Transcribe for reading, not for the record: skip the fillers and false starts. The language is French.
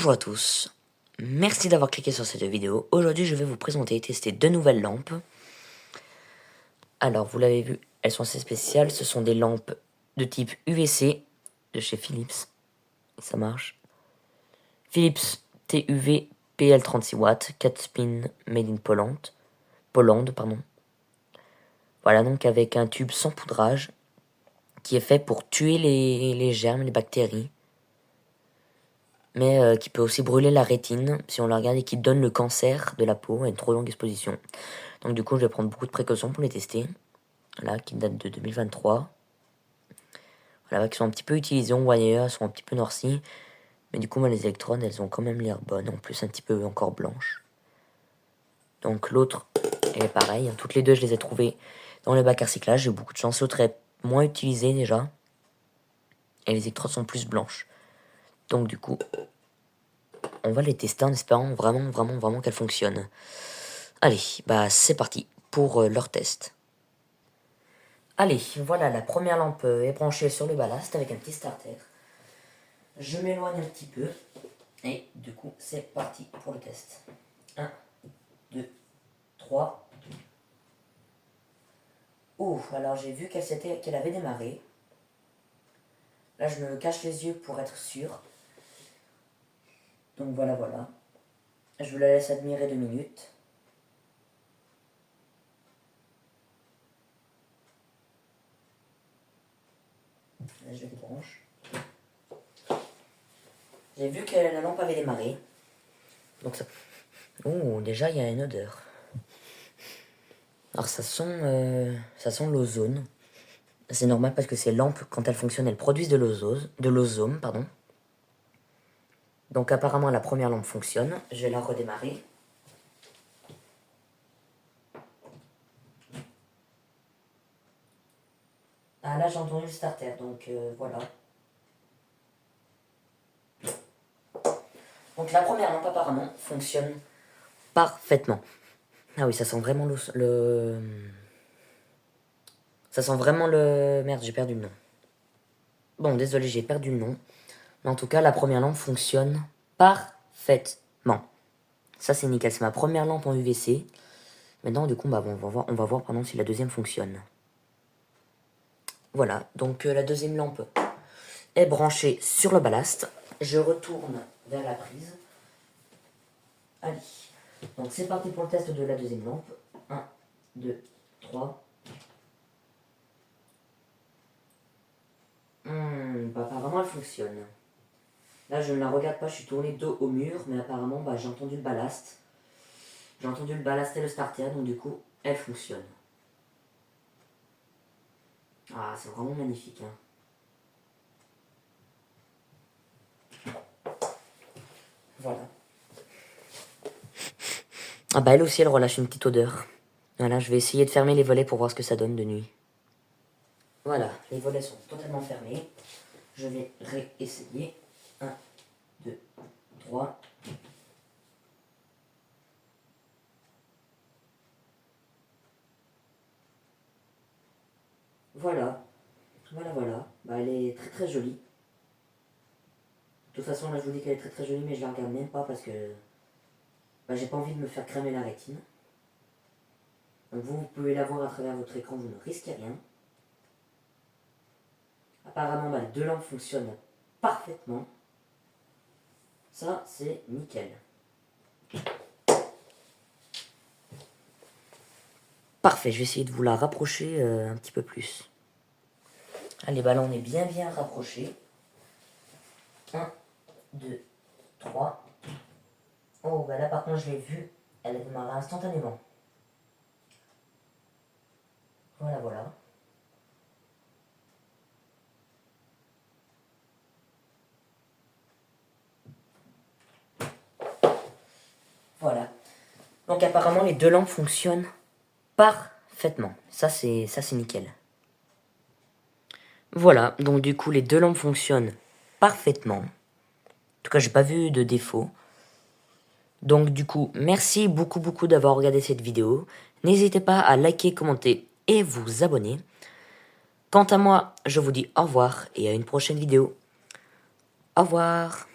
Bonjour à tous, merci d'avoir cliqué sur cette vidéo. Aujourd'hui je vais vous présenter et tester deux nouvelles lampes. Alors vous l'avez vu, elles sont assez spéciales, ce sont des lampes de type UVC de chez Philips. Ça marche. Philips TUV PL 36 watts, 4 spin made in Pologne, pardon. Voilà, donc avec un tube sans poudrage qui est fait pour tuer les germes, les bactéries. Mais qui peut aussi brûler la rétine si on la regarde et qui donne le cancer de la peau à une trop longue exposition. Donc du coup je vais prendre beaucoup de précautions pour les tester. Là, qui datent de 2023. Voilà, qui sont un petit peu utilisées, on voit ailleurs, elles sont un petit peu noircies. Mais du coup moi les électrodes elles ont quand même l'air bonnes, en plus un petit peu encore blanches. Donc l'autre elle est pareille, toutes les deux je les ai trouvées dans le bac à recyclage, j'ai eu beaucoup de chance, l'autre est moins utilisée déjà. Et les électrodes sont plus blanches. Donc du coup, on va les tester en espérant vraiment qu'elles fonctionnent. Allez, bah c'est parti pour leur test. Allez, voilà, la première lampe est branchée sur le ballast avec un petit starter. Je m'éloigne un petit peu. Et du coup, c'est parti pour le test. 1, 2, 3. Oh, alors j'ai vu qu'elle avait démarré. Là, je me cache les yeux pour être sûr. Donc voilà. Je vous la laisse admirer 2 minutes. Là, je la débranche. J'ai vu que la lampe avait démarré. Donc ça... Oh, déjà, il y a une odeur. Alors ça sent l'ozone. C'est normal parce que ces lampes, quand elles fonctionnent, elles produisent de l'ozone, pardon. Donc apparemment la première lampe fonctionne. Je vais la redémarrer. Ah là j'ai entendu le starter, donc voilà. Donc la première lampe apparemment fonctionne parfaitement. Ah oui, ça sent vraiment ça sent vraiment le... Merde, j'ai perdu le nom. Bon, désolé, j'ai perdu le nom. Mais en tout cas, la première lampe fonctionne parfaitement. Ça, c'est nickel. C'est ma première lampe en UVC. Maintenant, du coup, bah, on va voir si la deuxième fonctionne. Voilà, donc la deuxième lampe est branchée sur le ballast. Je retourne vers la prise. Allez, donc c'est parti pour le test de la deuxième lampe. 1, 2, 3. Bah, apparemment elle fonctionne. Là je ne la regarde pas, je suis tourné dos au mur, mais apparemment bah, j'ai entendu le ballast. J'ai entendu le ballast et le starter, donc du coup elle fonctionne. Ah, c'est vraiment magnifique, hein. Voilà. Ah bah elle aussi elle relâche une petite odeur. Voilà, je vais essayer de fermer les volets pour voir ce que ça donne de nuit. Voilà, les volets sont totalement fermés. Je vais réessayer. 1, 2, 3. Voilà. Bah, elle est très jolie. De toute façon, là je vous dis qu'elle est très jolie, mais je la regarde même pas parce que bah, j'ai pas envie de me faire cramer la rétine. Donc vous pouvez la voir à travers votre écran, vous ne risquez rien. Apparemment, bah, les deux lampes fonctionnent parfaitement. Ça, c'est nickel. Parfait, je vais essayer de vous la rapprocher un petit peu plus. Allez, bah là on est bien rapprochés. 1, 2, 3. Oh, bah là par contre je l'ai vue, elle a démarré instantanément. Voilà. Voilà. Donc apparemment les deux lampes fonctionnent parfaitement. Ça c'est nickel. Voilà, donc du coup les deux lampes fonctionnent parfaitement. En tout cas j'ai pas vu de défaut. Donc du coup merci beaucoup d'avoir regardé cette vidéo. N'hésitez pas à liker, commenter et vous abonner. Quant à moi, je vous dis au revoir et à une prochaine vidéo. Au revoir.